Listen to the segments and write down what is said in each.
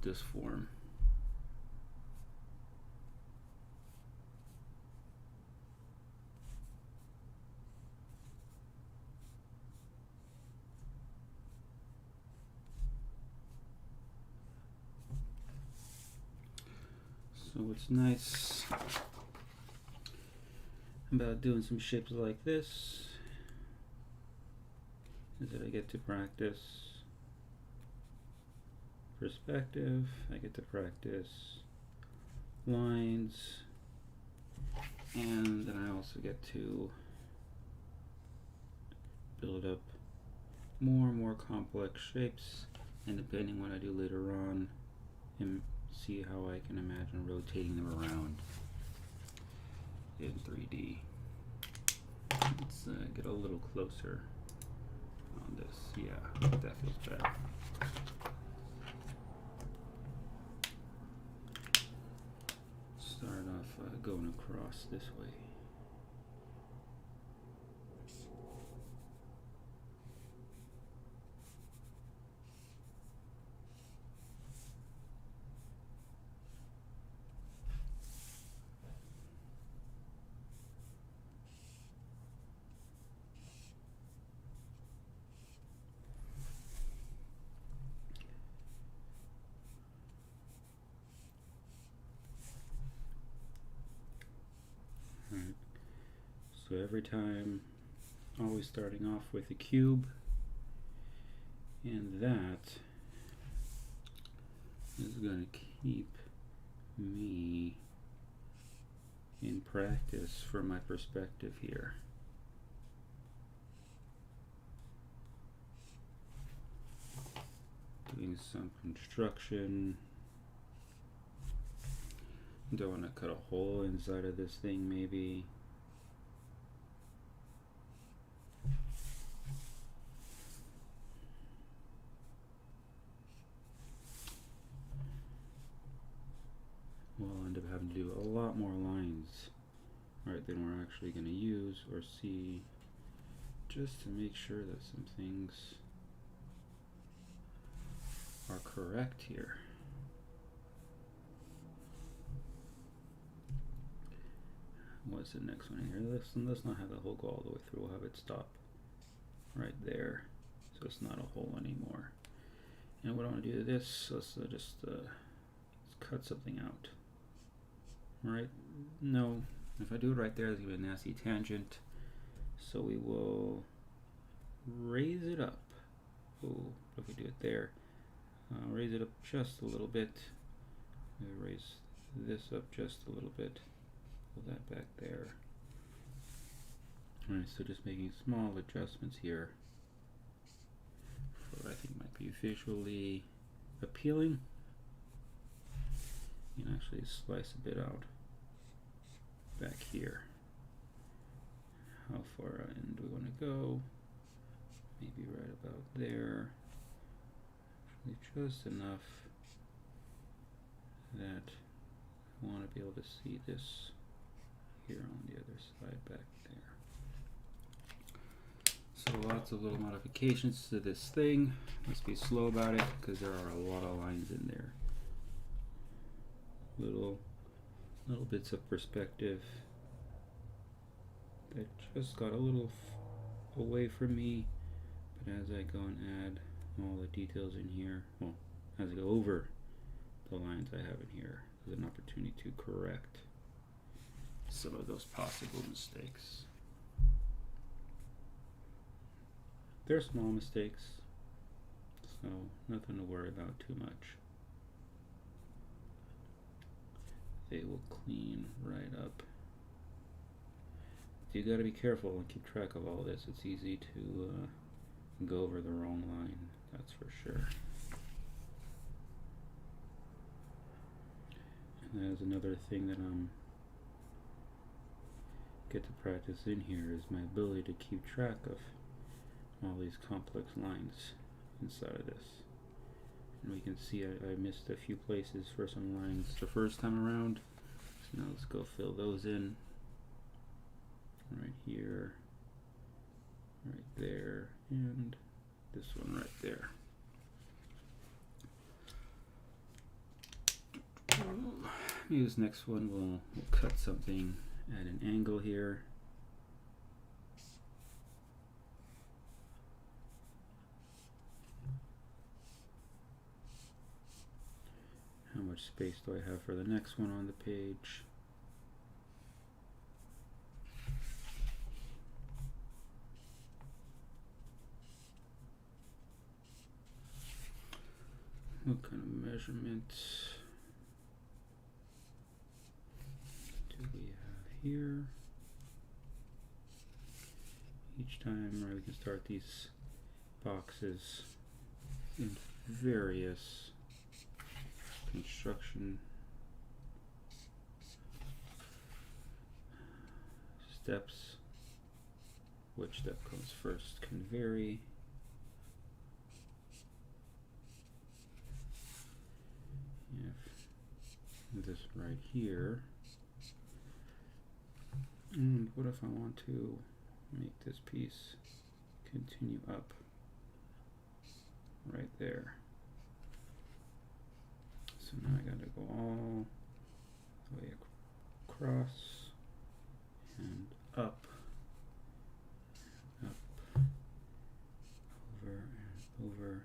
this form. So what's nice about doing some shapes like this is that I get to practice perspective, I get to practice lines, and then I also get to build up more and more complex shapes, and depending what I do later on, and see how I can imagine rotating them around in 3D. Let's get a little closer on this. Yeah, that feels better. Start off going across this way. So every time, always starting off with a cube, and that is going to keep me in practice for my perspective here. Doing some construction. Don't want to cut a hole inside of this thing, maybe. We'll end up having to do a lot more lines, right, than we're actually going to use or see, just to make sure that some things are correct here. What's the next one here? Let's not have the hole go all the way through. We'll have it stop right there, so it's not a hole anymore. And what I want to do to this, let's just cut something out. Right? No, if I do it right there, there's going to be a nasty tangent. So we will raise it up. Oh, if we do it there, raise it up just a little bit. Raise this up just a little bit. Pull that back there. Alright, so just making small adjustments here for what I think might be visually appealing. You can actually slice a bit out back here. How far in do we want to go? Maybe right about there. Actually just enough that I want to be able to see this here on the other side back there. So lots of little modifications to this thing. Let's be slow about it because there are a lot of lines in there. Little bits of perspective that just got a little away from me, but as I go and add all the details in here, well, as I go over the lines I have in here, there's an opportunity to correct some of those possible mistakes. They're small mistakes, so nothing to worry about too much. They will clean right up. You gotta be careful and keep track of all this. It's easy to go over the wrong line, that's for sure. And that is another thing that get to practice in here is my ability to keep track of all these complex lines inside of this. And we can see I missed a few places for some lines the first time around. So now let's go fill those in. Right here, right there, and this one right there. maybe this next one we'll cut something at an angle here. How much space do I have for the next one on the page? What kind of measurement do we have here? Each time, right, we can start these boxes in various construction steps. Which step comes first can vary. If this right here, and what if I want to make this piece continue up right there? So now I gotta go all the way across and up, over and over,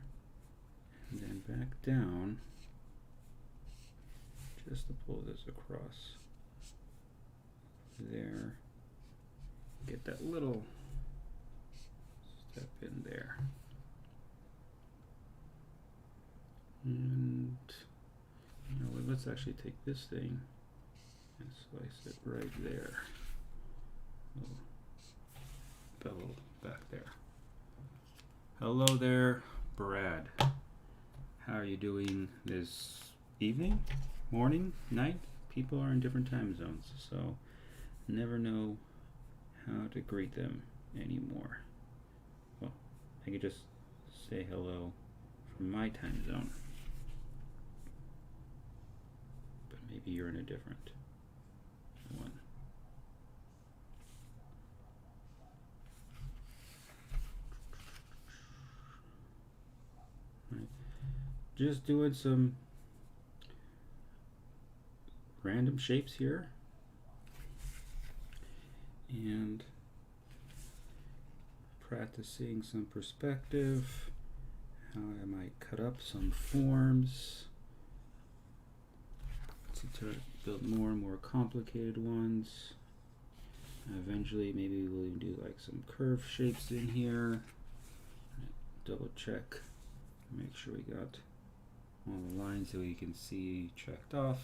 and then back down, just to pull this across there. Get that little step in there. And you know what, let's actually take this thing and slice it right there. Little bevel back there. Hello there, Brad. How are you doing this evening, morning, night? People are in different time zones, so never know how to greet them anymore. Well, I could just say hello from my time zone. But maybe you're in a different one. Right. Just doing some random shapes here. And practicing some perspective, how I might cut up some forms to build more and more complicated ones. Eventually maybe we'll even do like some curve shapes in here. Double check, make sure we got all the lines that we can see checked off.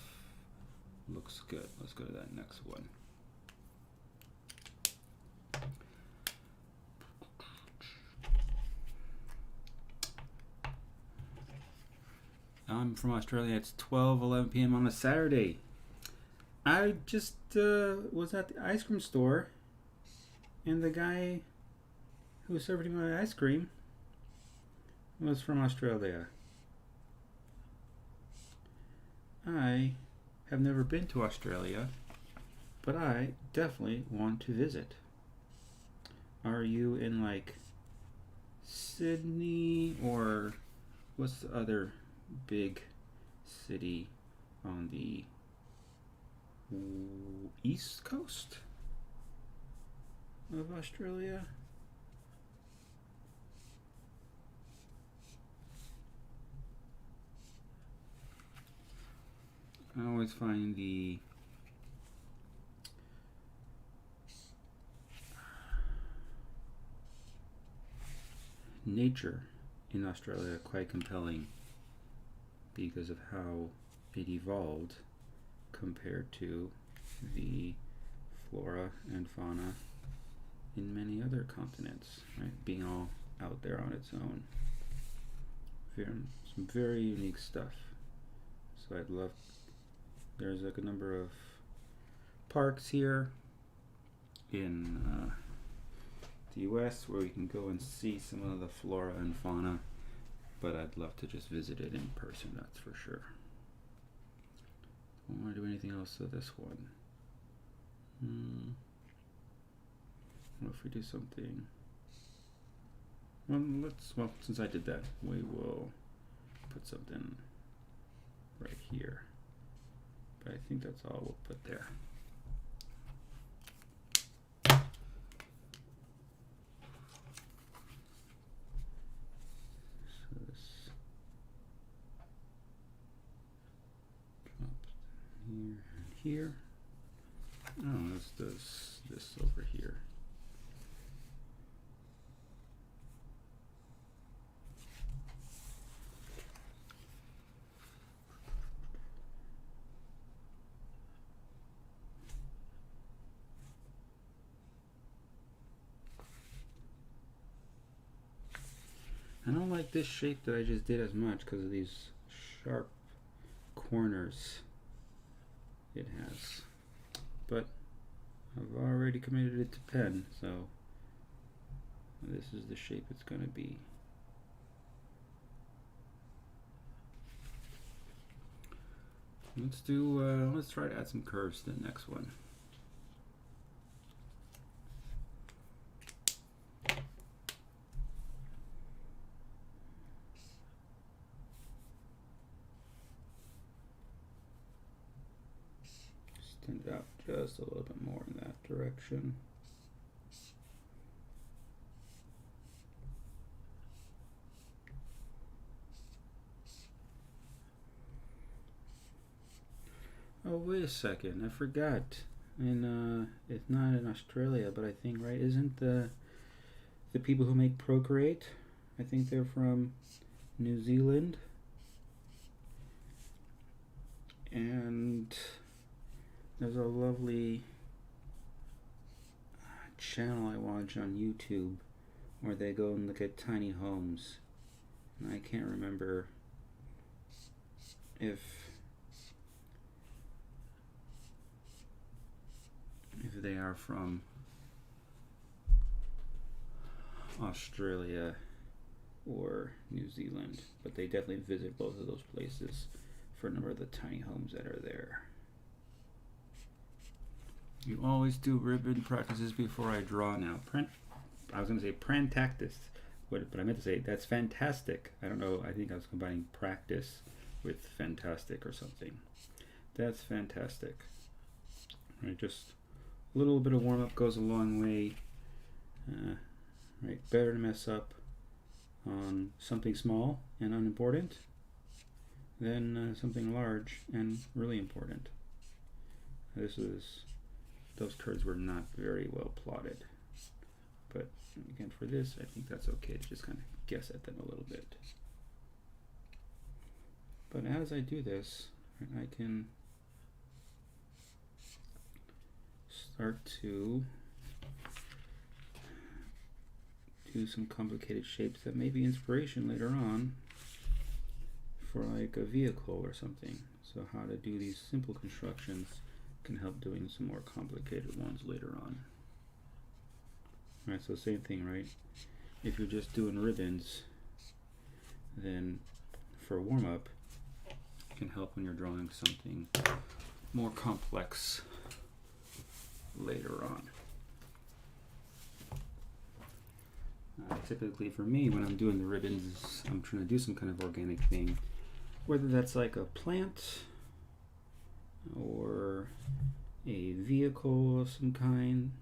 Looks good. Let's go to that next one. I'm from Australia. It's 11 p.m. on a Saturday. I just was at the ice cream store, and the guy who was serving my ice cream was from Australia. I have never been to Australia, but I definitely want to visit. Are you in like Sydney, or what's the other big city on the east coast of Australia? I always find the nature in Australia quite compelling because of how it evolved compared to the flora and fauna in many other continents, right? Being all out there on its own. Some very unique stuff. So I'd love, there's like a number of parks here in the US where we can go and see some of the flora and fauna, but I'd love to just visit it in person, that's for sure. Don't want to do anything else to this one. What if we do something? Well, since I did that, we will put something right here. but I think that's all we'll put there. So this drops here and here. Oh, this does this over here. I don't like this shape that I just did as much because of these sharp corners it has. But I've already committed it to pen, so this is the shape it's going to be. Let's try to add some curves to the next one. Extend it out just a little bit more in that direction. Oh, wait a second, I forgot. It's not in Australia, but I think, right, isn't the people who make Procreate, I think they're from New Zealand. And there's a lovely channel I watch on YouTube where they go and look at tiny homes. And I can't remember if they are from Australia or New Zealand, but they definitely visit both of those places for a number of the tiny homes that are there. You always do ribbon practices before I draw now. I was going to say prantactus, but I meant to say that's fantastic. I don't know, I think I was combining practice with fantastic or something. That's fantastic. Right, just a little bit of warm-up goes a long way. Right, better to mess up on something small and unimportant than something large and really important. Those curves were not very well plotted, but again, for this, I think that's okay to just kind of guess at them a little bit. But as I do this, I can start to do some complicated shapes that may be inspiration later on for like a vehicle or something. So how to do these simple constructions can help doing some more complicated ones later on. Alright, so same thing, right? If you're just doing ribbons, then for warm-up, it can help when you're drawing something more complex later on. Typically for me, when I'm doing the ribbons, I'm trying to do some kind of organic thing, whether that's like a plant or a vehicle of some kind.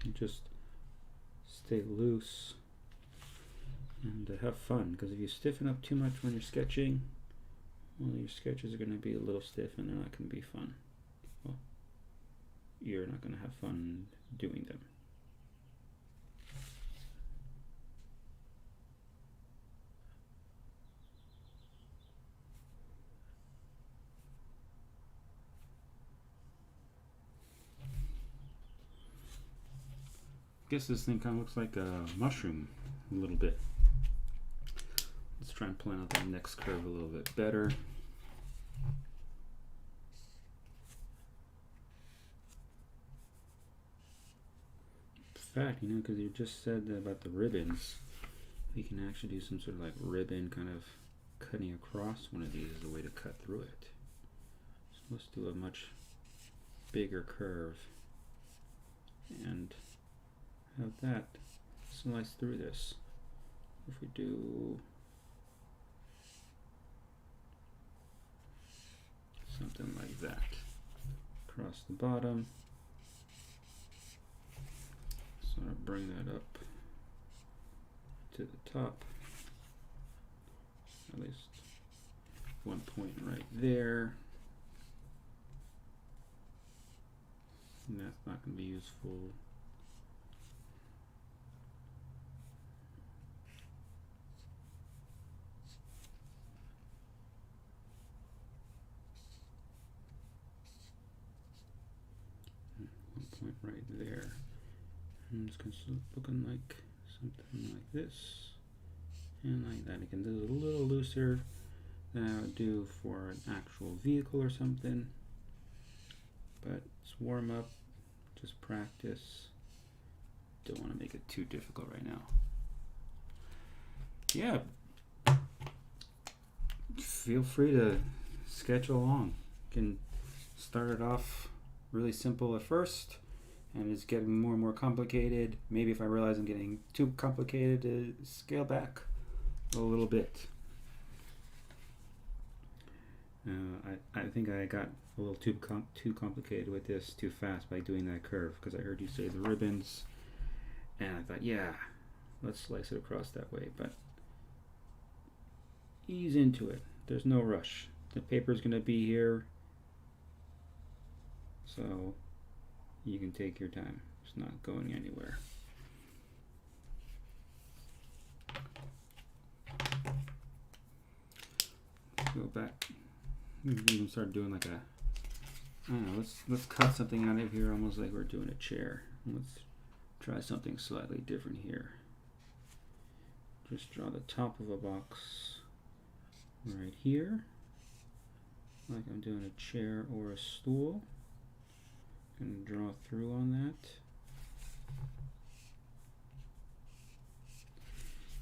You just stay loose and have fun, because if you stiffen up too much when you're sketching, well, your sketches are going to be a little stiff and they're not going to be fun. Well, you're not going to have fun doing them. I guess this thing kind of looks like a mushroom a little bit. Let's try and plan out the next curve a little bit better. In fact, you know, because you just said about the ribbons, we can actually do some sort of like ribbon kind of cutting across one of these as a way to cut through it. So let's do a much bigger curve. and have that slice through this. If we do something like that across the bottom, sort of bring that up to the top, at least one point right there, and that's not going to be useful. Point right there, and it's looking like something like this, and like that. Again, this is a little looser than I would do for an actual vehicle or something, but it's warm up, just practice. Don't want to make it too difficult right now. Yeah, feel free to sketch along. You can start it off really simple at first, and it's getting more and more complicated. Maybe if I realize I'm getting too complicated, to scale back a little bit. I think I got a little too complicated with this too fast by doing that curve, because I heard you say the ribbons, and I thought, yeah, let's slice it across that way. But ease into it. There's no rush. The paper's going to be here, so you can take your time. It's not going anywhere. Let's go back. We can even start doing like a, I don't know, let's cut something out of here almost like we're doing a chair. Let's try something slightly different here. Just draw the top of a box right here, like I'm doing a chair or a stool. And draw through on that.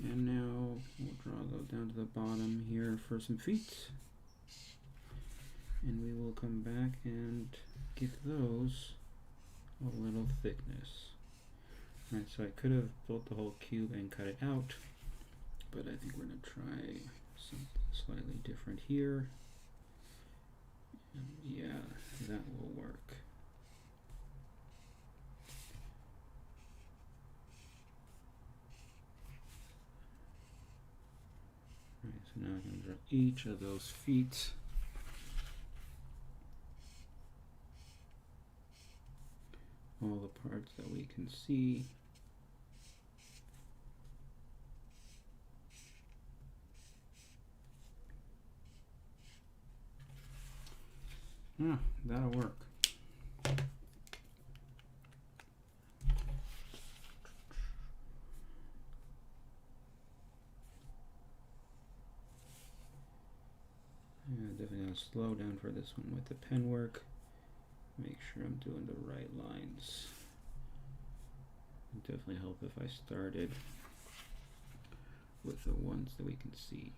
And now we'll draw those down to the bottom here for some feet. And we will come back and give those a little thickness. Alright, so I could have built the whole cube and cut it out, but I think we're going to try something slightly different here. And yeah, that will work. Alright, so now I'm going to draw each of those feet. All the parts that we can see. Yeah, that'll work. Yeah, definitely gonna slow down for this one with the pen work. Make sure I'm doing the right lines. It'd definitely help if I started with the ones that we can see.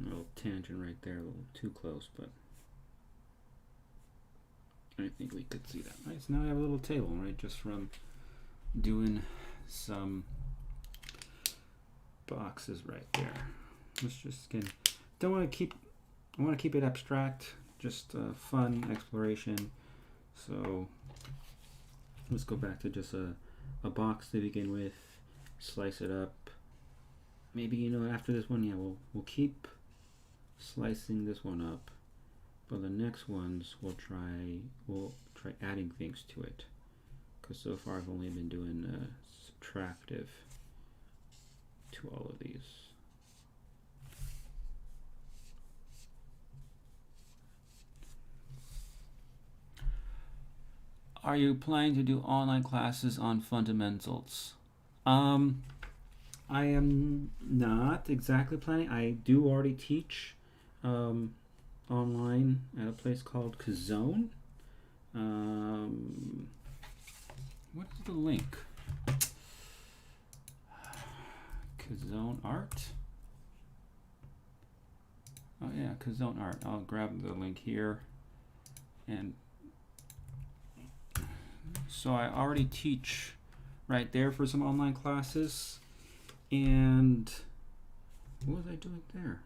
A little tangent right there, a little too close, but I think we could see that. Right, so now I have a little table, right, just from doing some boxes right there. Let's just again, I want to keep it abstract, just fun exploration. So let's go back to just a box to begin with, slice it up. Maybe, you know, after this one, yeah, we'll keep slicing this one up, but the next ones we'll try adding things to it, because so far I've only been doing subtractive to all of these. Are you planning to do online classes on fundamentals? I am not exactly planning. I do already teach online at a place called Kazone. What is the link? Kazone Art? Oh yeah, Kazone Art. I'll grab the link here. And so I already teach right there for some online classes. And what was I doing there?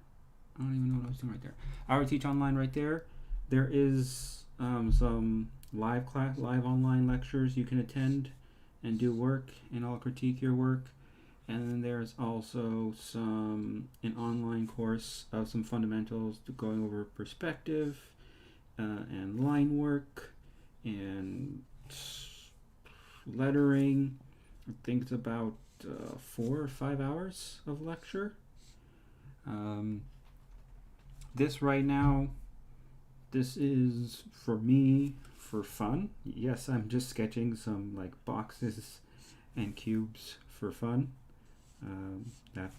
I don't even know what I was doing right there. I already teach online right there. There is some live online lectures you can attend and do work, and I'll critique your work. And then there's also an online course of some fundamentals going over perspective and line work and lettering. I think it's about 4 or 5 hours of lecture. This right now, this is for me for fun. Yes, I'm just sketching some like boxes and cubes for fun.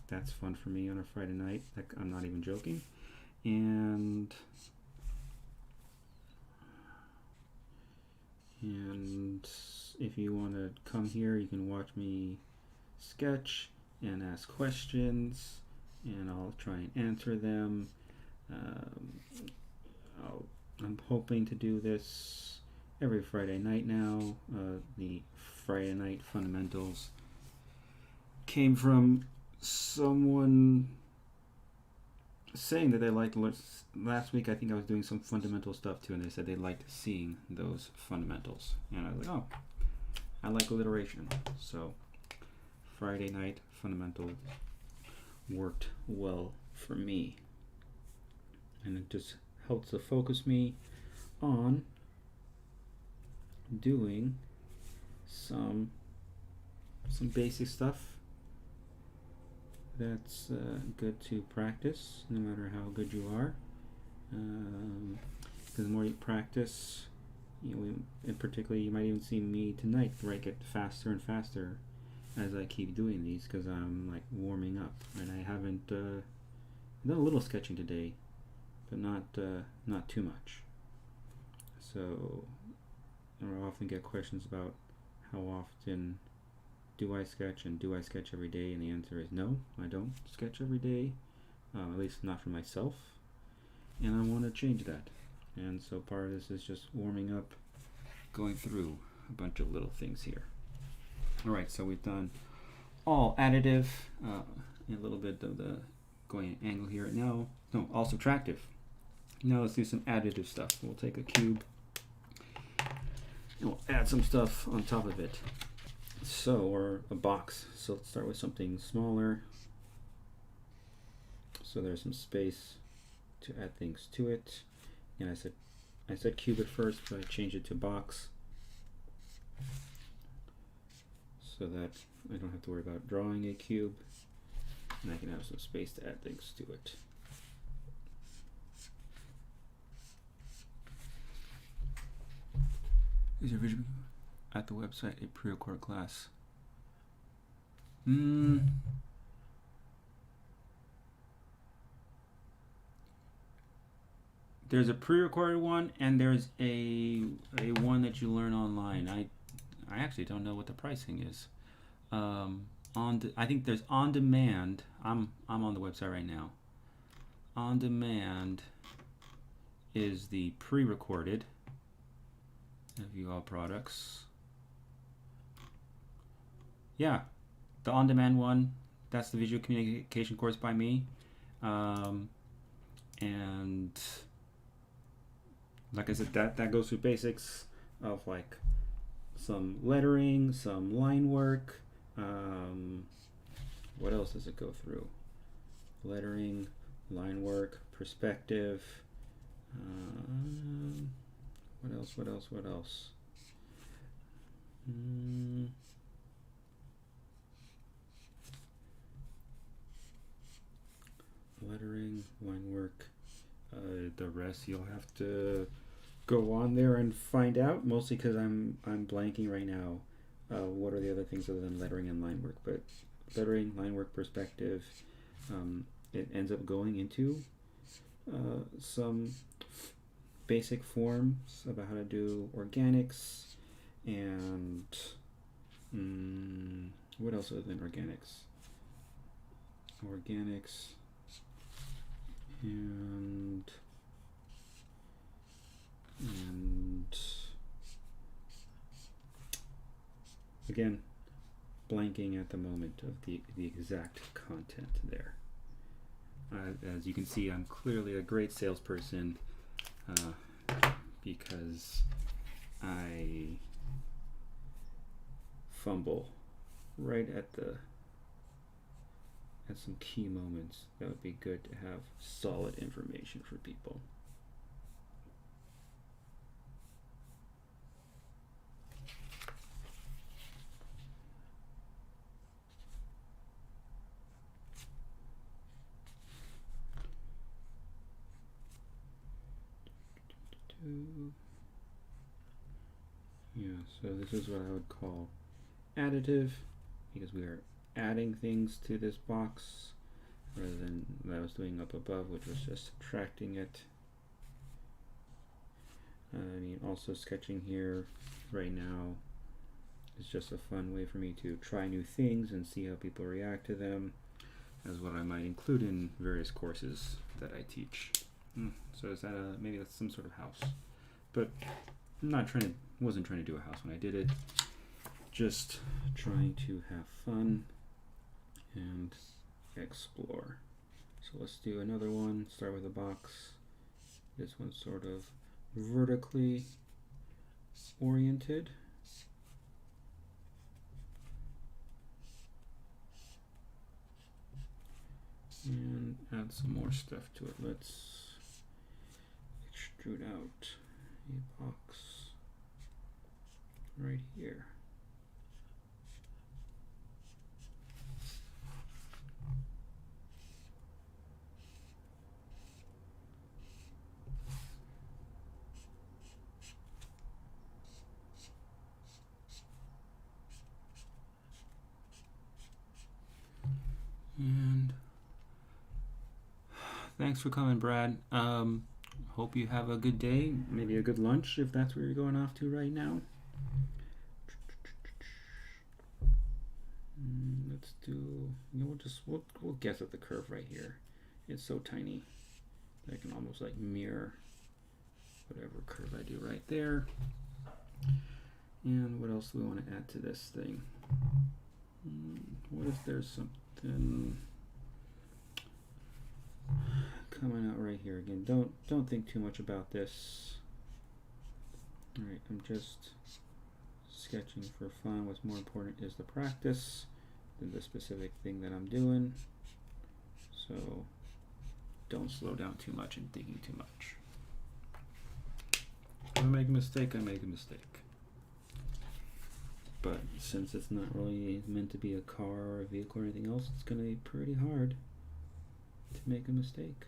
That's fun for me on a Friday night. I'm not even joking. And if you want to come here, you can watch me sketch and ask questions, and I'll try and answer them. I'm hoping to do this every Friday night now. The Friday night fundamentals came from someone saying that they liked last week. I think I was doing some fundamental stuff too, and they said they liked seeing those fundamentals, and I was like, oh, I like alliteration. So Friday night fundamental worked well for me, and it just helps to focus me on doing some basic stuff that's good to practice, no matter how good you are. Because the more you practice, and particularly you might even see me tonight, where I get faster and faster as I keep doing these, because I'm like warming up, and I haven't done a little sketching today, but not too much. So I often get questions about how often do I sketch, and do I sketch every day? And the answer is no, I don't sketch every day, at least not for myself, and I want to change that. And so part of this is just warming up, going through a bunch of little things here. Alright, so we've done all additive, a little bit of the going angle here. Now, no, all subtractive. Now let's do some additive stuff. We'll take a cube and we'll add some stuff on top of it. So, or a box. So let's start with something smaller. So there's some space to add things to it. And I said cube at first, but I changed it to box, so that I don't have to worry about drawing a cube, and I can have some space to add things to it. Is your vision at the website a pre-recorded class? There's a pre-recorded one, and there's a one that you learn online. I actually don't know what the pricing is. I think there's on demand. I'm on the website right now. On demand is the pre-recorded. View all products. Yeah, the on-demand one. That's the visual communication course by me. And like I said, that goes through basics of like some lettering, some line work. What else does it go through? Lettering, line work, perspective. What else? Lettering, line work. The rest you'll have to go on there and find out. Mostly because I'm blanking right now. What are the other things other than lettering and line work? But lettering, line work perspective. It ends up going into some basic forms about how to do organics and what else other than organics? Organics and again, blanking at the moment of the exact content there. As you can see, I'm clearly a great salesperson because I fumble right at some key moments that would be good to have solid information for people. Yeah, so this is what I would call additive, because we are adding things to this box rather than what I was doing up above, which was just subtracting it. I mean, also sketching here right now is just a fun way for me to try new things and see how people react to them, as what I might include in various courses that I teach. So is that maybe that's some sort of house, but I'm not trying to, wasn't trying to do a house when I did it, just trying to have fun and explore. So let's do another one, start with a box. This one's sort of vertically oriented. And add some more stuff to it. Let's extrude out a box right here. And thanks for coming, Brad. Hope you have a good day, maybe a good lunch if that's where you're going off to right now. Let's do, we'll guess at the curve right here. It's so tiny that I can almost like mirror whatever curve I do right there. And what else do we want to add to this thing? What if there's something coming out right here? Again, don't think too much about this. All right, I'm just sketching for fun. What's more important is the practice than the specific thing that I'm doing. So don't slow down too much and thinking too much. If I make a mistake, I make a mistake. But since it's not really meant to be a car or a vehicle or anything else, it's going to be pretty hard to make a mistake.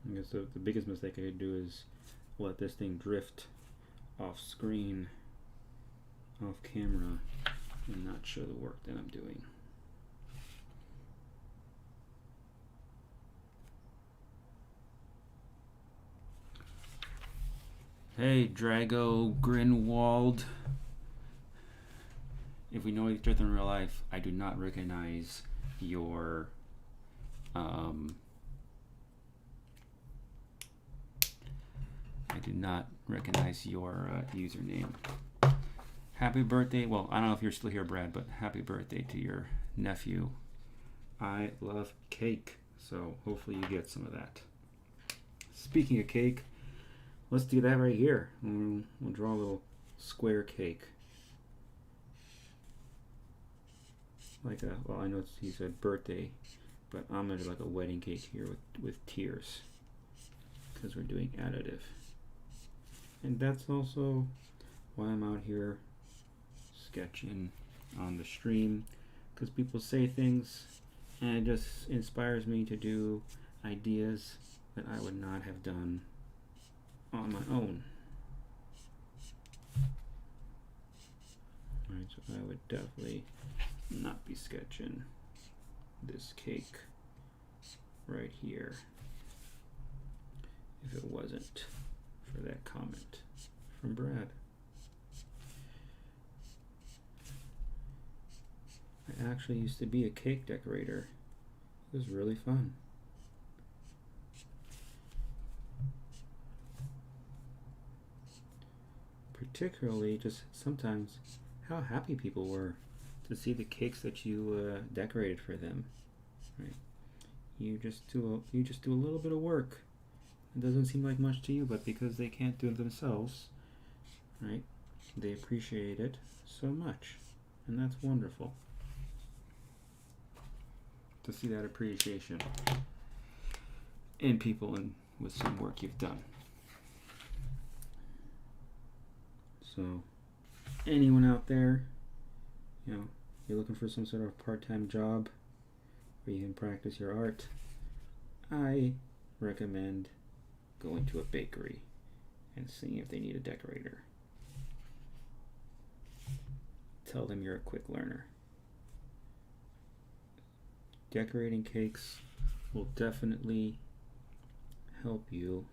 I guess the biggest mistake I could do is let this thing drift off screen, off camera, and not show the work that I'm doing. Hey, Drago Grinwald. If we know each other in real life, I do not recognize your username. Happy birthday. Well, I don't know if you're still here, Brad, but happy birthday to your nephew. I love cake, so hopefully you get some of that. Speaking of cake, let's do that right here. We'll draw a little square cake. Like a, well, I know he said birthday, but I'm gonna do like a wedding cake here with tears. because we're doing additive. And that's also why I'm out here sketching on the stream, because people say things and it just inspires me to do ideas that I would not have done on my own. Alright, so I would definitely not be sketching this cake right here if it wasn't for that comment from Brad. I actually used to be a cake decorator. It was really fun. Particularly just sometimes how happy people were to see the cakes that you decorated for them. Right? You just do a little bit of work. It doesn't seem like much to you, but because they can't do it themselves, right? They appreciate it so much, and that's wonderful to see that appreciation in people and with some work you've done. So, anyone out there, you know, you're looking for some sort of part-time job where you can practice your art, I recommend going to a bakery and seeing if they need a decorator. Tell them you're a quick learner. Decorating cakes will definitely help you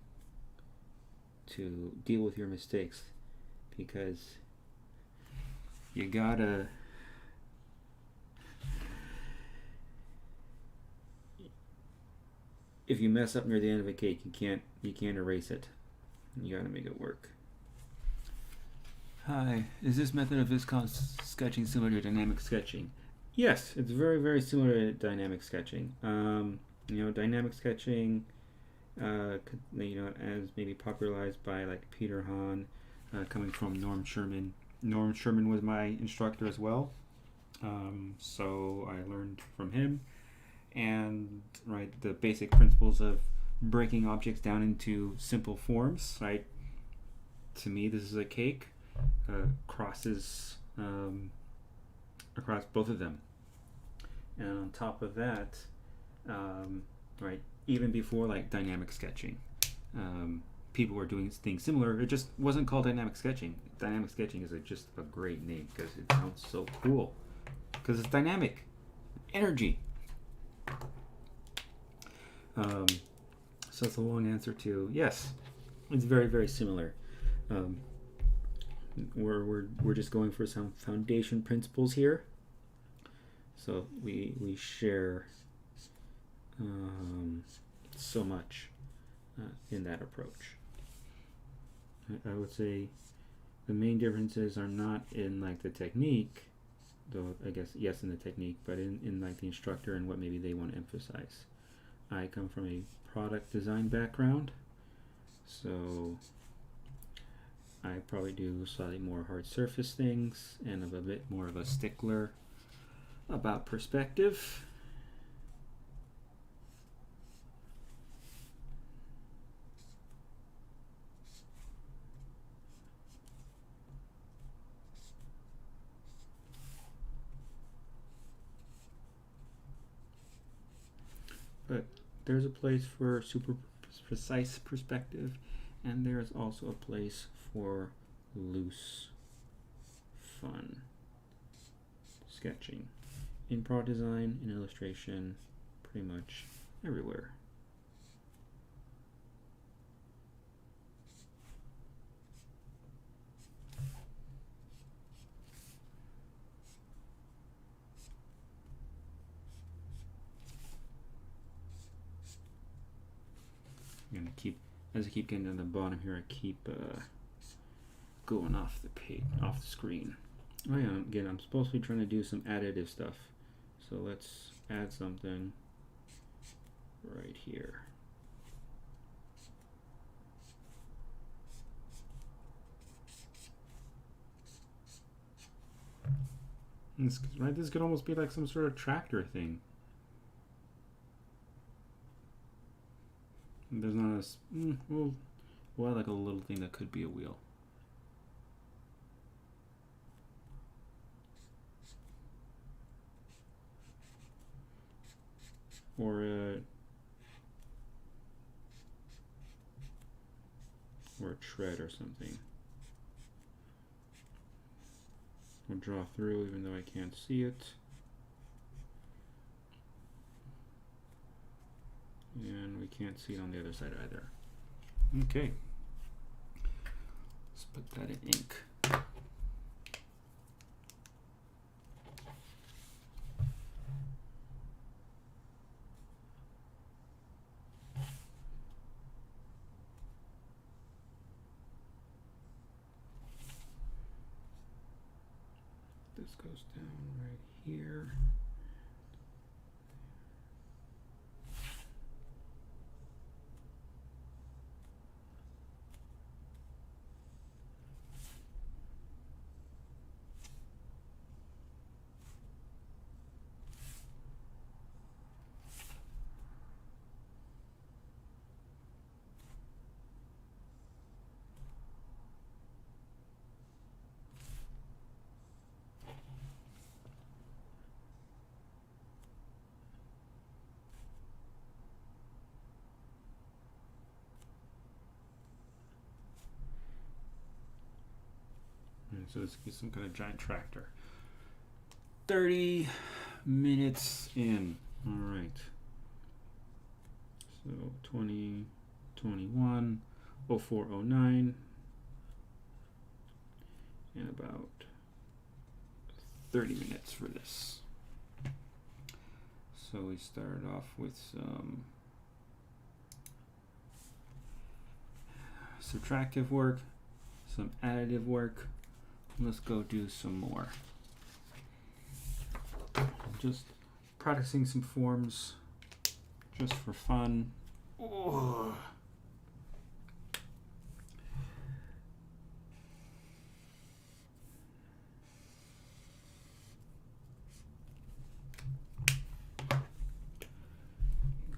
to deal with your mistakes, because you gotta if you mess up near the end of a cake, you can't erase it. You gotta make it work. Hi, is this method of viscous sketching similar to dynamic sketching? Yes, it's very, very similar to dynamic sketching. You know, dynamic sketching, you know, as maybe popularized by like Peter Hahn, coming from Norm Sherman. Norm Sherman was my instructor as well, so I learned from him. And right, the basic principles of breaking objects down into simple forms. Right, to me, this is a cake. Crosses across both of them, and on top of that, right, even before like dynamic sketching, people were doing things similar. It just wasn't called dynamic sketching. Dynamic sketching is just a great name because it sounds so cool, because it's dynamic energy. So it's a long answer to yes, it's very, very similar. We're just going for some foundation principles here. So we share so much in that approach. I would say the main differences are not in like the technique, though I guess yes in the technique, but in like the instructor and what maybe they want to emphasize. I come from a product design background, so I probably do slightly more hard surface things and I'm a bit more of a stickler about perspective. But there's a place for super precise perspective, and there's also a place for loose, fun sketching. In product design, in illustration, pretty much everywhere. I'm gonna keep, as I keep getting to the bottom here, I keep going off the page, off the screen. Oh yeah, again, I'm supposed to be trying to do some additive stuff. So let's add something right here. Right, this could almost be like some sort of tractor thing. There's not a well, like a little thing that could be a wheel. Or a tread or something. We'll draw through even though I can't see it. And we can't see it on the other side either. Okay. Let's put that in ink. This goes down right here. So this is some kind of giant tractor. 30 minutes in. All right. So 2021, 0409, and about 30 minutes for this. So we started off with some subtractive work, some additive work. Let's go do some more. Just practicing some forms just for fun. Oh.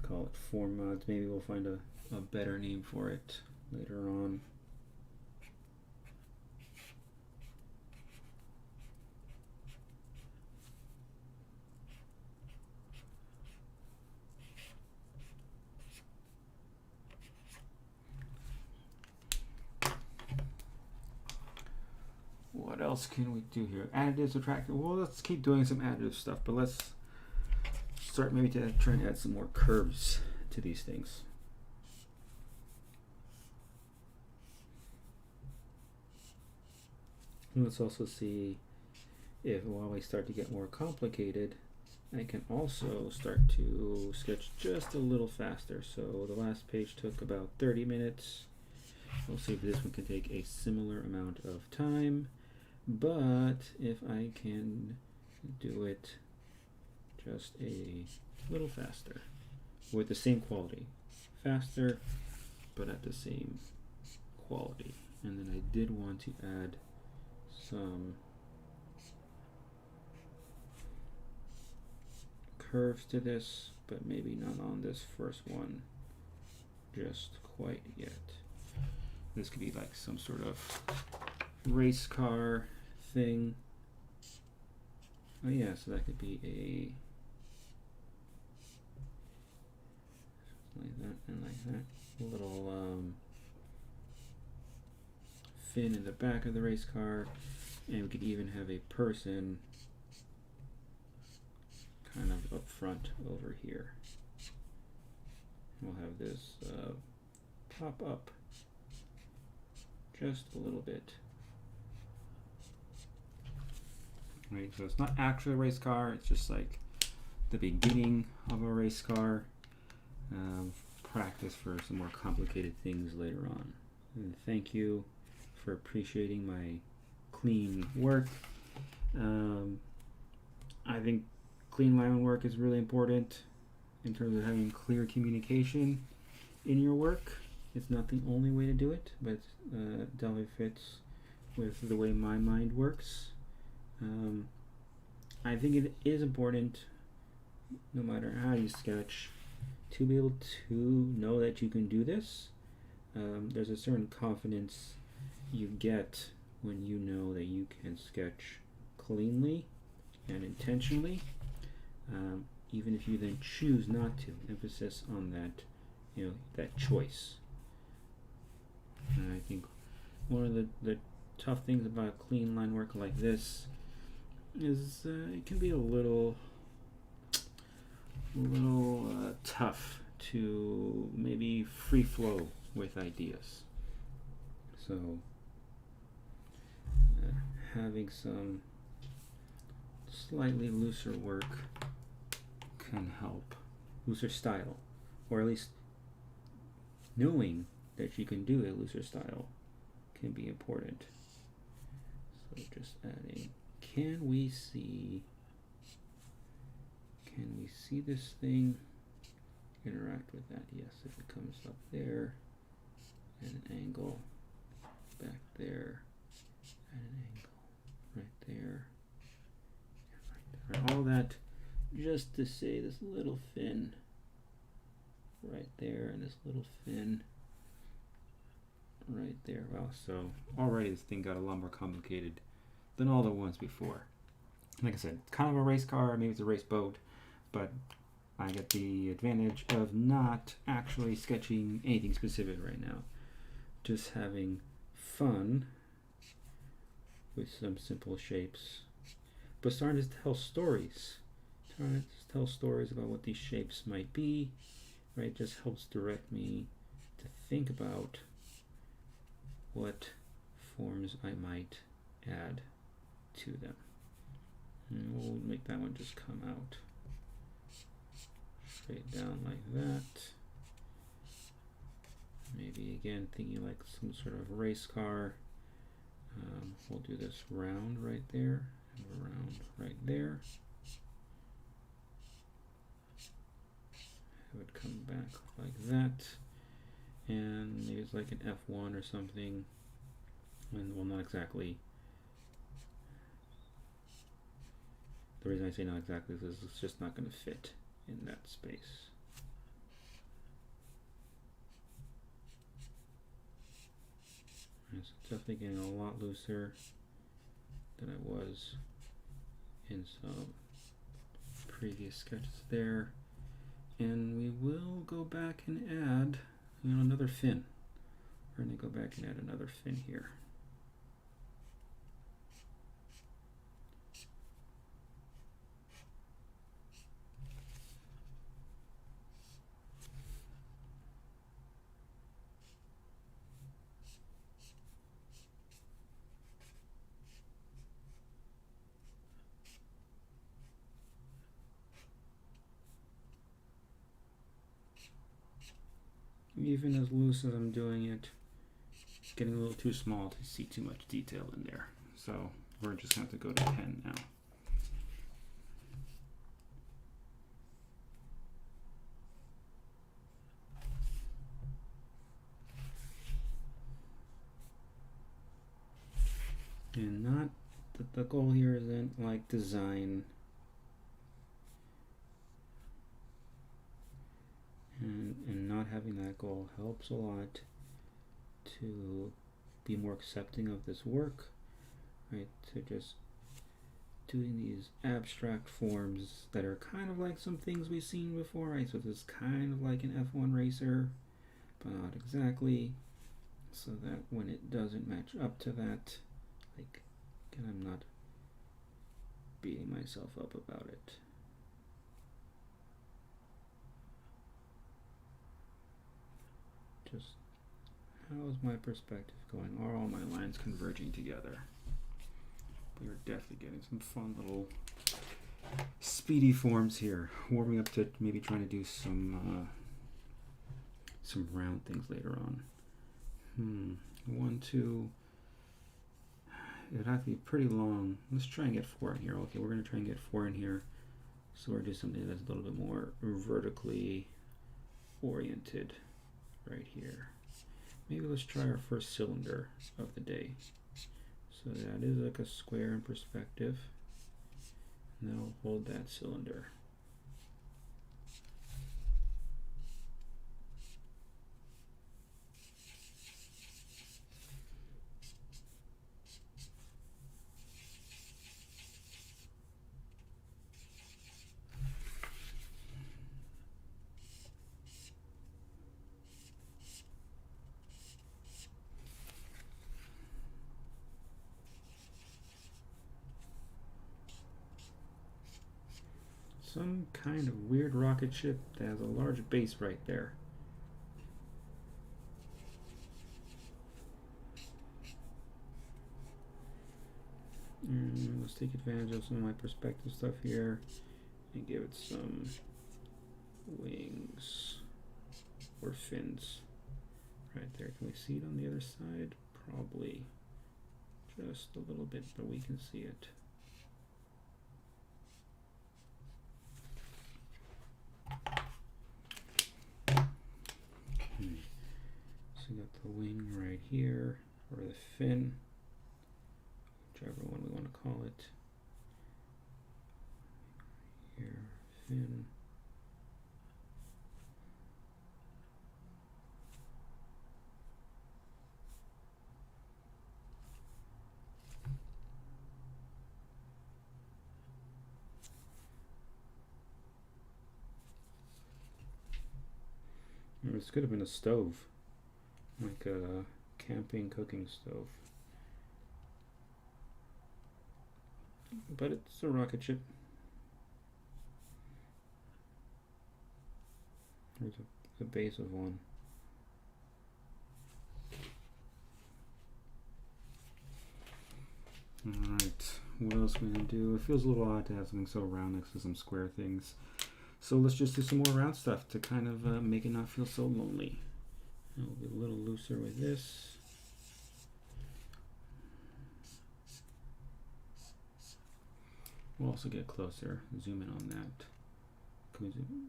Call it form mods. Maybe we'll find a better name for it later on. What else can we do here? Additive, subtractive. Well, let's keep doing some additive stuff, but let's start maybe to try and add some more curves to these things. And let's also see if while we start to get more complicated, I can also start to sketch just a little faster. So the last page took about 30 minutes. We'll see if this one can take a similar amount of time. But if I can do it just a little faster with the same quality, faster but at the same quality. And then I did want to add some curves to this, but maybe not on this first one just quite yet. This could be like some sort of race car thing. Oh yeah, so that could be a like that and like that. A little fin in the back of the race car, and we could even have a person kind of up front over here. We'll have this pop up just a little bit. Right, so it's not actually a race car, it's just like the beginning of a race car. Practice for some more complicated things later on. And thank you for appreciating my clean work. I think clean line work is really important in terms of having clear communication in your work. It's not the only way to do it, but definitely fits with the way my mind works. I think it is important, no matter how you sketch, to be able to know that you can do this. There's a certain confidence you get when you know that you can sketch cleanly and intentionally, even if you then choose not to. Emphasis on that, that choice. And I think one of the tough things about clean line work like this is it can be a little tough to maybe free flow with ideas. So having some slightly looser work can help, looser style, or at least knowing that you can do a looser style can be important. So just adding, can we see this thing interact with that? Yes, if it comes up there at an angle, back there at an angle, right there, and right there. All that just to say this little fin right there and this little fin right there. Well, so already this thing got a lot more complicated than all the ones before. Like I said, it's kind of a race car, maybe it's a race boat, but I get the advantage of not actually sketching anything specific right now. Just having fun with some simple shapes, but starting to tell stories. Trying to tell stories about what these shapes might be, right? Just helps direct me to think about what forms I might add to them. And we'll make that one just come out straight down like that. Maybe again thinking like some sort of race car. We'll do this round right there and round right there. Have it come back like that, and maybe it's like an F1 or something. And well, not exactly. The reason I say not exactly is it's just not going to fit in that space. It's definitely getting a lot looser than I was in some previous sketches there. And we will go back and add, another fin. We're going to go back and add another fin here. Even as loose as I'm doing it, it's getting a little too small to see too much detail in there. So we're just going to have to go to 10 now. And not that the goal here isn't like design and not having that goal helps a lot to be more accepting of this work, right? To just doing these abstract forms that are kind of like some things we've seen before, right? So this is kind of like an F1 racer, but not exactly, so that when it doesn't match up to that, like, again, I'm not beating myself up about it. Just how is my perspective going? Are all my lines converging together? We are definitely getting some fun little speedy forms here. Warming up to maybe trying to do some round things later on. 1, 2. It'd have to be pretty long. Let's try and get 4 in here. Okay, we're going to try and get 4 in here. So we're doing something that's a little bit more vertically oriented right here. Maybe let's try our first cylinder of the day. So that is like a square in perspective. And then I'll hold that cylinder. some kind of weird rocket ship that has a large base right there. Let's take advantage of some of my perspective stuff here and give it some wings or fins right there. Can we see it on the other side? Probably just a little bit, but we can see it. Okay. So we got the wing right here, or the fin, whichever one we want to call it. Here, fin. This could have been a stove, like a camping cooking stove. But it's a rocket ship. There's the base of one. Alright, what else are we going to do? It feels a little odd to have something so round next to some square things. So let's just do some more round stuff to kind of make it not feel so lonely. And we'll be a little looser with this. We'll also get closer, zoom in on that. Can we zoom?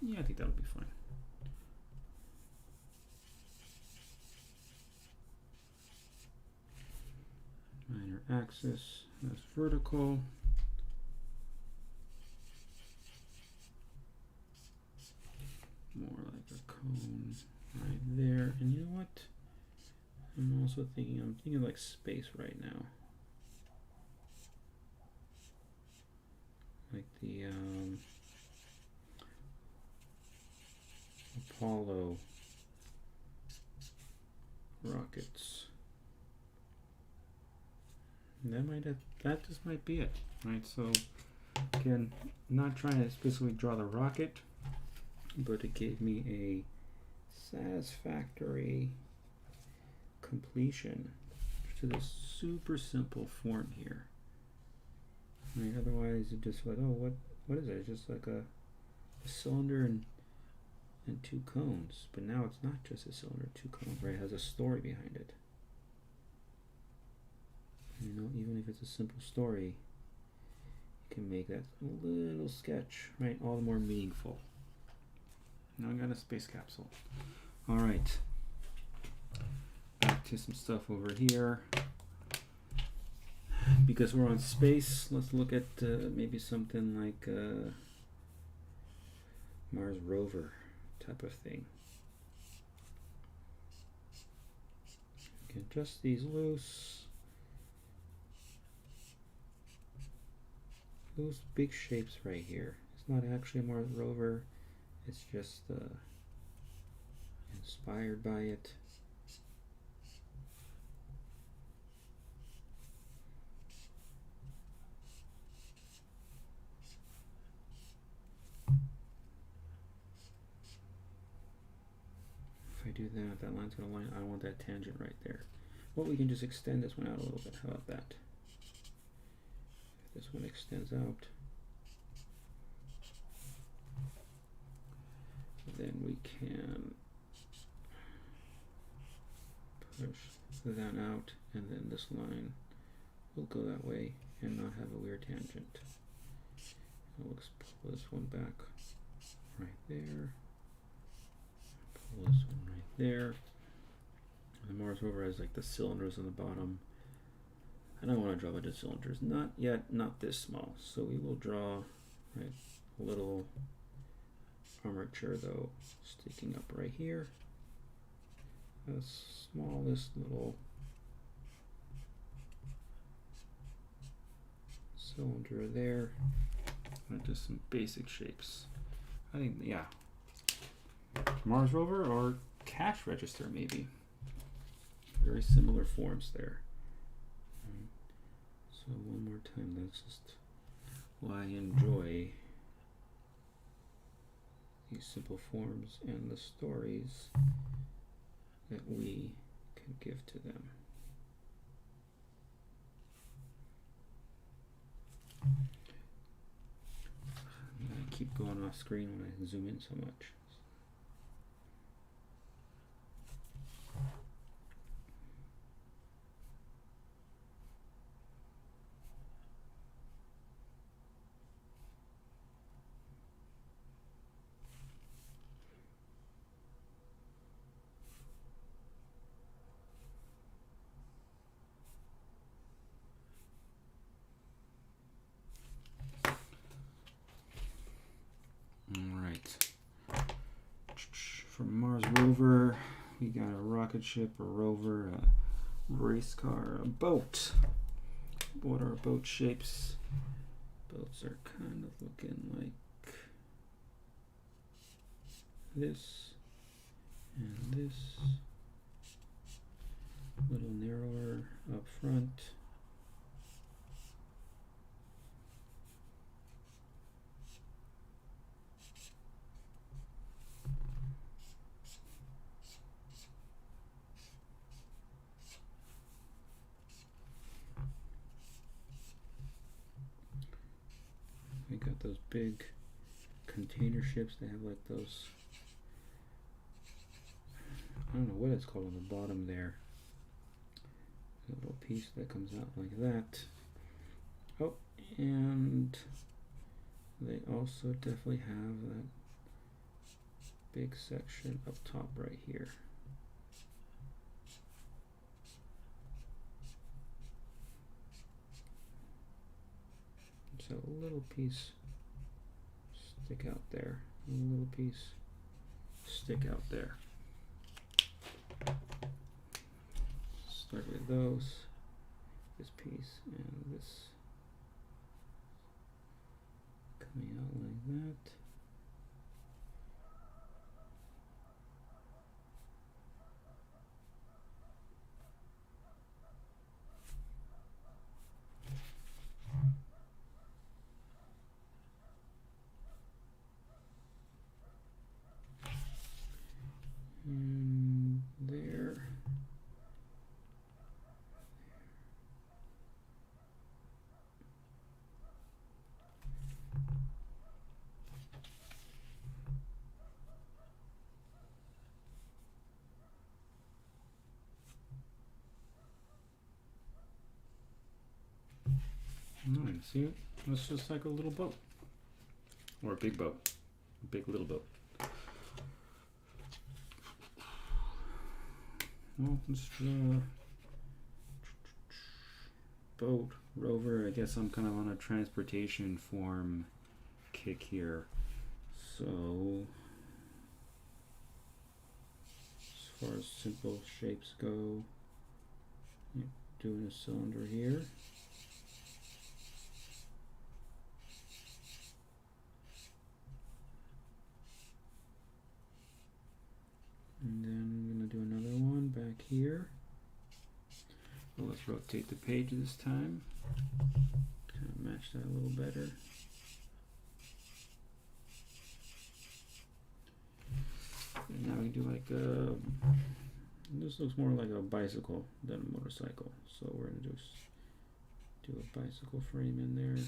Yeah, I think that'll be fine. Minor axis, that's vertical. More like a cone right there. And you know what? I'm also thinking like space right now. Like the Apollo rockets. And that just might be it, right? So again, not trying to specifically draw the rocket, but it gave me a satisfactory completion to this super simple form here. Right, otherwise you just like, oh, what is it? It's just like a cylinder and two cones. But now it's not just a cylinder, two cones, right? It has a story behind it. You know, even if it's a simple story, you can make that little sketch, right, all the more meaningful. Now I got a space capsule. All right, back to some stuff over here. Because we're on space, let's look at maybe something like Mars rover type of thing. Get just these loose big shapes right here. It's not actually a Mars rover. It's just inspired by it. If I do that, that line's going to line. I want that tangent right there. Well, we can just extend this one out a little bit. How about that? If this one extends out, then we can push that out, and then this line will go that way and not have a weird tangent. Let's pull this one back right there. Pull this one right there. The Mars rover has like the cylinders on the bottom. I don't want to draw a bunch of cylinders. Not yet, not this small. So we will draw right a little armature though sticking up right here. The smallest little cylinder there. And just some basic shapes. I think, yeah, Mars rover or cash register maybe. Very similar forms there. So one more time, let's just why I enjoy these simple forms and the stories that we can give to them. I keep going off screen when I zoom in so much. For Mars rover, we got a rocket ship, a rover, a race car, a boat. What are boat shapes? Boats are kind of looking like this and this. A little narrower up front. We got those big container ships. They have like those, I don't know what it's called on the bottom there. A little piece that comes out like that. Oh, and they also definitely have that big section up top right here. So a little piece stick out there, a little piece stick out there. Start with those, this piece and this coming out like that. And there. Alright, see it? That's just like a little boat. Or a big boat. A big little boat. Well, let's boat, rover. I guess I'm kind of on a transportation form kick here. So, as far as simple shapes go, doing a cylinder here. And then I'm going to do another one back here. Well, let's rotate the page this time. Kind of match that a little better. And now we can do like a, this looks more like a bicycle than a motorcycle. So we're going to just do a bicycle frame in there.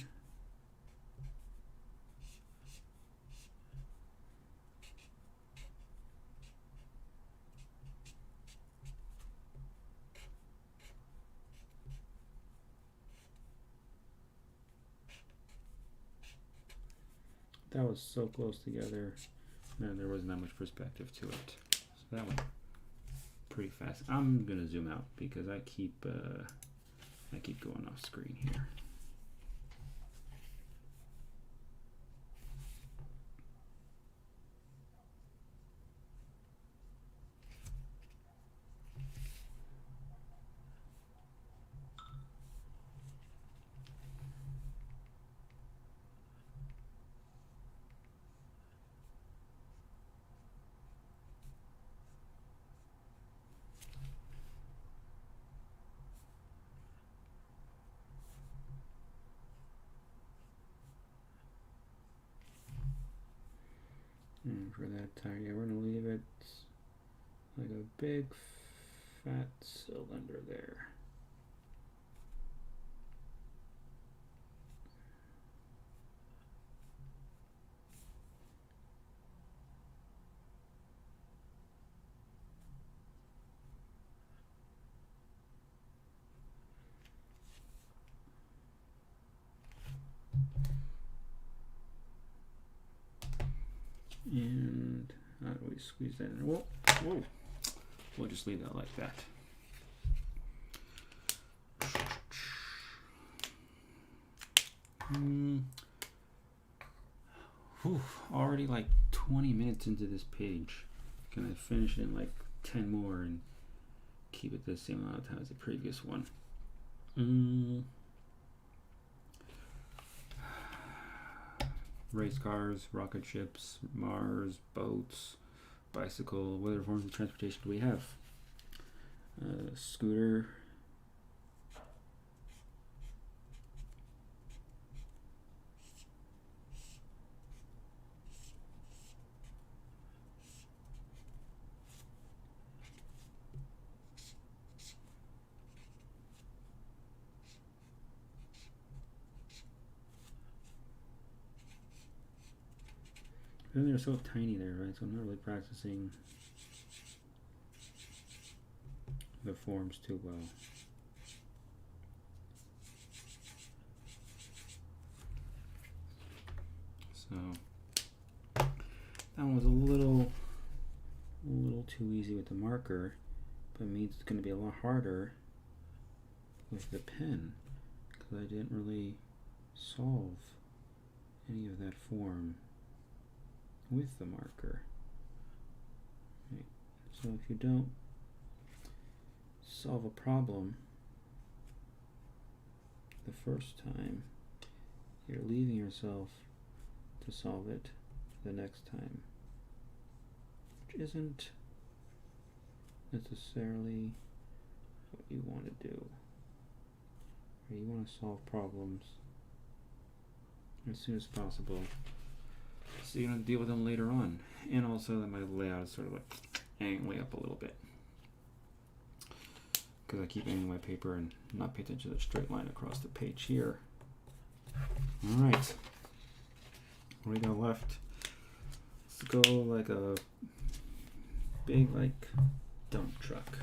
That was so close together. Man, there wasn't that much perspective to it. So that went pretty fast. I'm gonna zoom out because I keep going off screen here. for that tire. Yeah, we're gonna leave it like a big fat cylinder there. And how do we squeeze that in? Whoa, whoa. We'll just leave that like that. Already like 20 minutes into this page. Can I finish it in like 10 more and keep it the same amount of time as the previous one? Race cars, rocket ships, Mars, boats, bicycle. What other forms of transportation do we have? Scooter. And they're so tiny there, right? So I'm not really practicing the forms too well. So that one was a little too easy with the marker, but it means it's going to be a lot harder with the pen because I didn't really solve any of that form with the marker. Right. So if you don't solve a problem the first time, you're leaving yourself to solve it the next time, which isn't necessarily what you want to do. You want to solve problems as soon as possible, so you don't deal with them later on. And also that my layout is sort of like hanging way up a little bit because I keep aiming my paper and not pay attention to the straight line across the page here. All right, what do we got left? Let's go like a big like dump truck.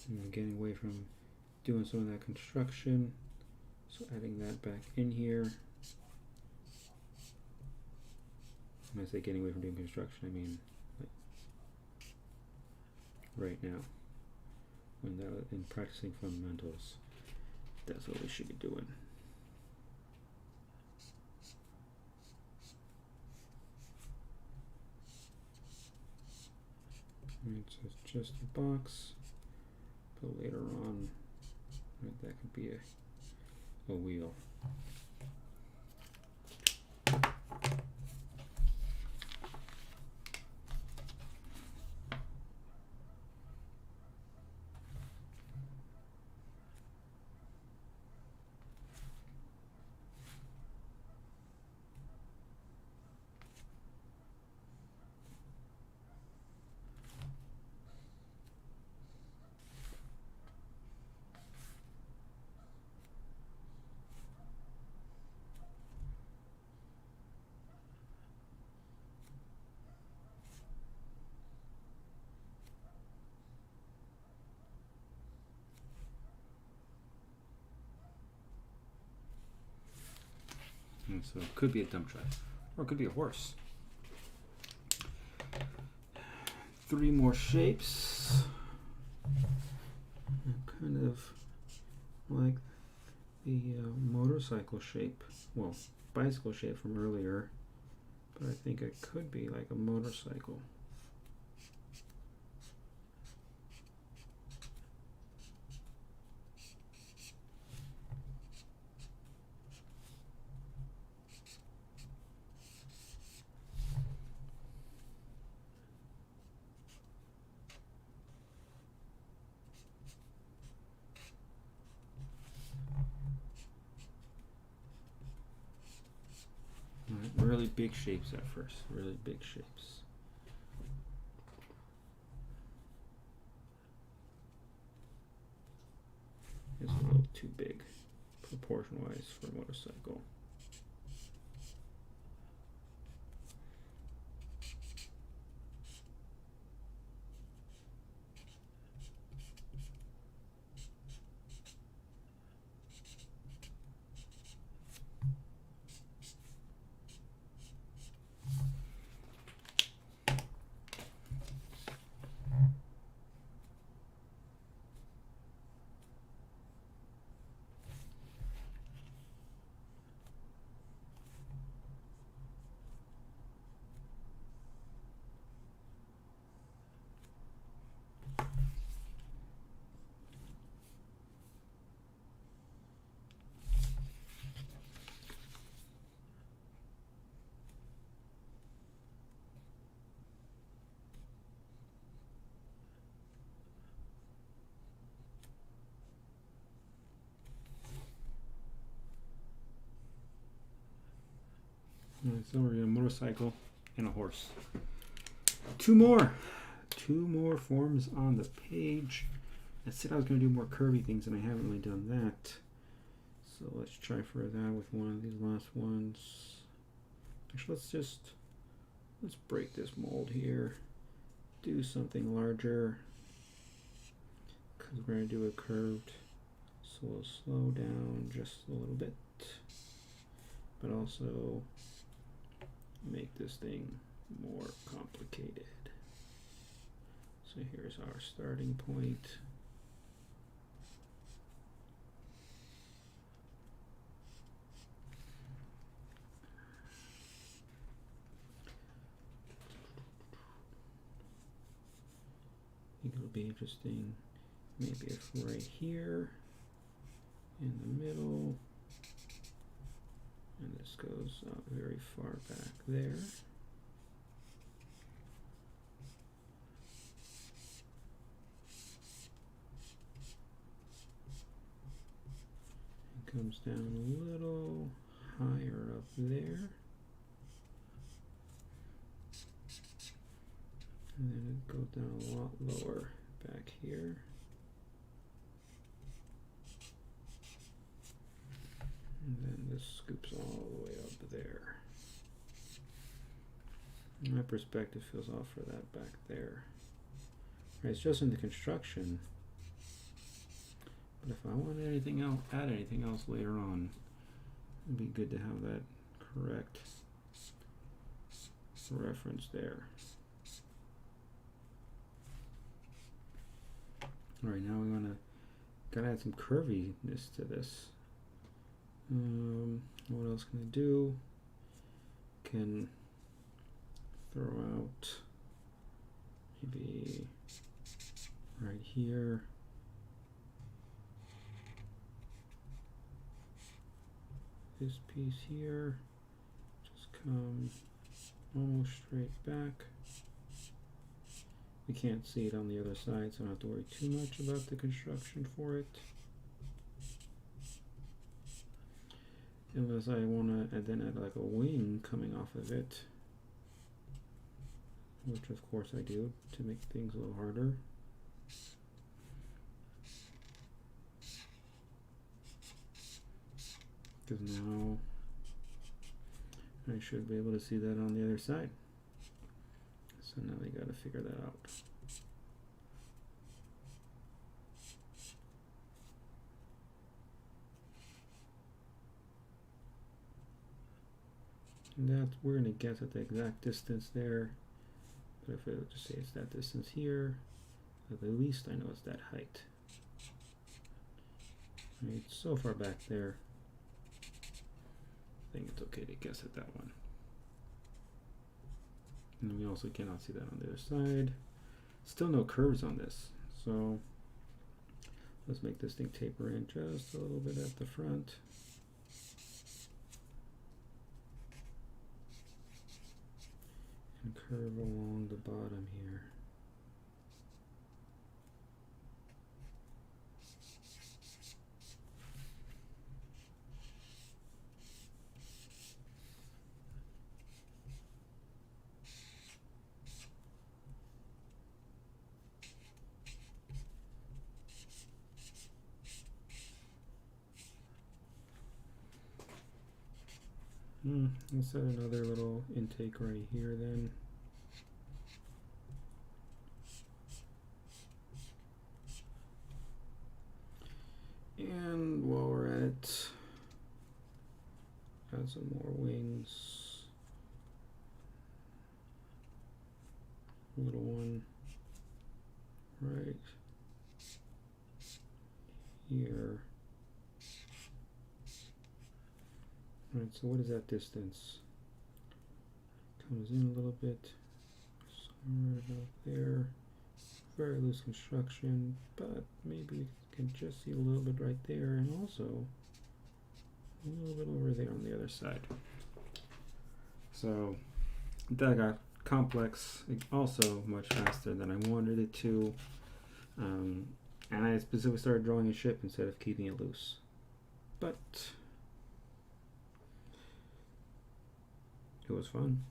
I'm getting away from doing some of that construction, so adding that back in here. When I say getting away from doing construction, I mean like right now, when that in practicing fundamentals, that's what we should be doing. Right, so it's just a box. But later on, right, that could be a wheel. And so it could be a dump truck, or it could be a horse. 3 more shapes. Kind of like the motorcycle shape, well, bicycle shape from earlier, but I think it could be like a motorcycle. really big shapes at first, really big shapes. It's a little too big, proportion-wise, for a motorcycle. So we're gonna motorcycle and a horse. Two more forms on the page. I said I was gonna do more curvy things, and I haven't really done that. So let's try for that with one of these last ones. Actually, let's break this mold here. Do something larger, because we're gonna do a curved. So we'll slow down just a little bit, but also make this thing more complicated. So here's our starting point. I think it'll be interesting maybe if right here in the middle, and this goes out very far back there. It comes down a little higher up there. And then it goes down a lot lower back here. And then this scoops all the way up there. My perspective feels off for that back there. Right, it's just in the construction. But if I want anything else, add anything else later on, it'd be good to have that correct reference there. All right, now we gotta add some curviness to this. What else can I do? Can throw out maybe right here. This piece here, just come almost straight back. We can't see it on the other side, so I don't have to worry too much about the construction for it. Unless I want to then add like a wing coming off of it, which of course I do to make things a little harder. Because now I should be able to see that on the other side. So now we got to figure that out. And that we're going to guess at the exact distance there. But if it would just say it's that distance here, at the least I know it's that height. Right, so far back there, I think it's okay to guess at that one. And we also cannot see that on the other side. Still no curves on this, so let's make this thing taper in just a little bit at the front. And curve along the bottom here. Let's set another little intake right here then. And while we're at it, add some more wings. Little one right here. Alright, so what is that distance? Comes in a little bit, somewhere about there. Very loose construction, but maybe we can just see a little bit right there, and also a little bit over there on the other side. So that got complex, also much faster than I wanted it to, and I specifically started drawing a ship instead of keeping it loose. But it was fun.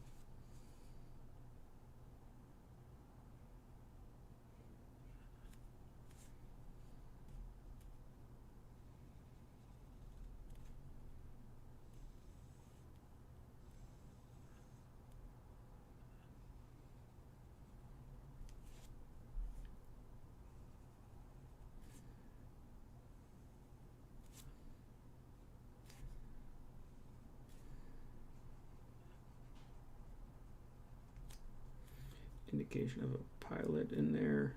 Indication of a pilot in there.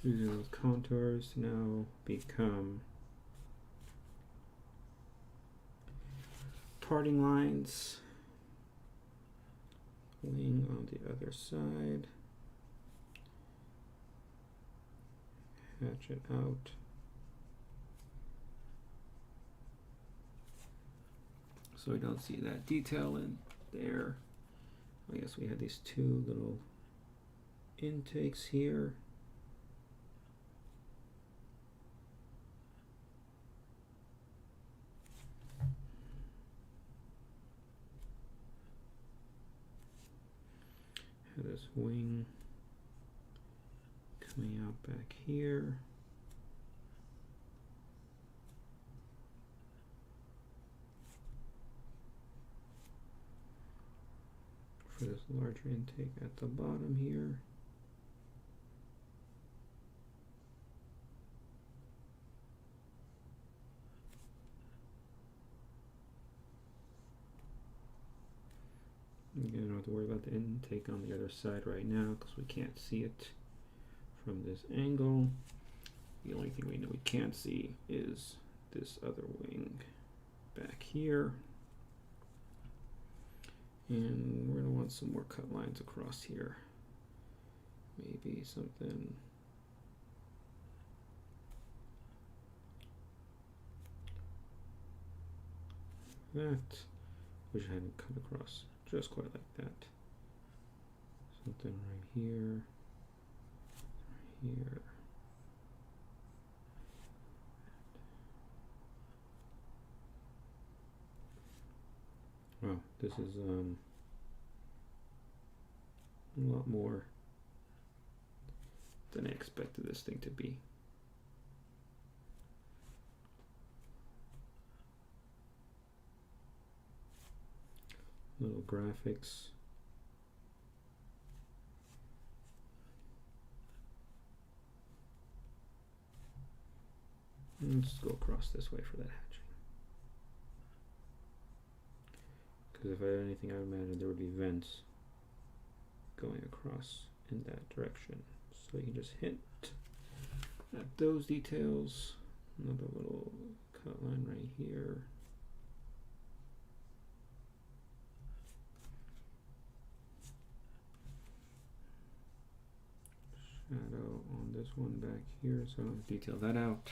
Using those contours to now become parting lines. Wing on the other side. Hatch it out. So we don't see that detail in there. I guess we had these two little intakes here. This wing coming out back here. For this larger intake at the bottom here. Again, I don't have to worry about the intake on the other side right now because we can't see it from this angle. The only thing we know we can't see is this other wing back here. And we're going to want some more cut lines across here. Maybe something that. Wish I hadn't cut across just quite like that. Something right here, right here. Wow, this is a lot more than I expected this thing to be. Little graphics. Let's go across this way for that hatching. Because if I had anything, I would imagine there would be vents going across in that direction. So you can just hint at those details. Another little cut line right here. Shadow on this one back here, so I'll detail that out.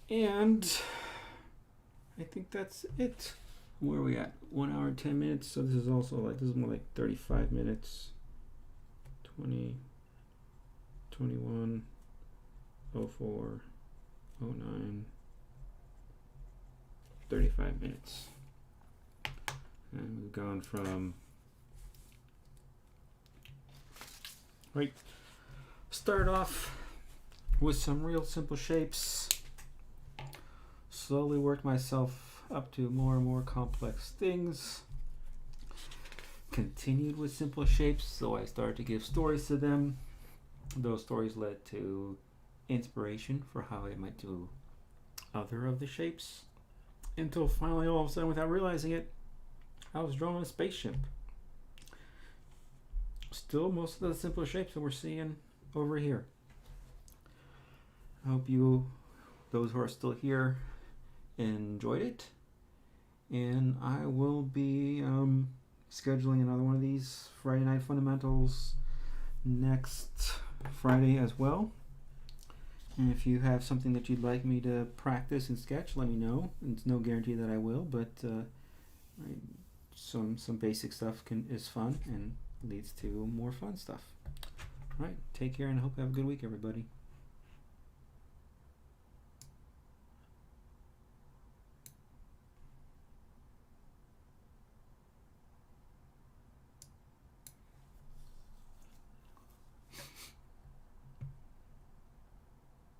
And I think that's it. Where are we at? 1 hour and 10 minutes. So this is also like, this is more like 35 minutes. 20, 21, 04, 09, 35 minutes. And we've gone from start off with some real simple shapes, slowly worked myself up to more and more complex things, continued with simple shapes, so I started to give stories to them. Those stories led to inspiration for how I might do other of the shapes, until finally, all of a sudden, without realizing it, I was drawing a spaceship. Still most of the simple shapes that we're seeing over here. I hope you, those who are still here, enjoyed it. And I will be scheduling another one of these Friday Night Fundamentals next Friday as well. And if you have something that you'd like me to practice and sketch, let me know. It's no guarantee that I will, but some basic stuff is fun and leads to more fun stuff. All right, take care and I hope you have a good week, everybody.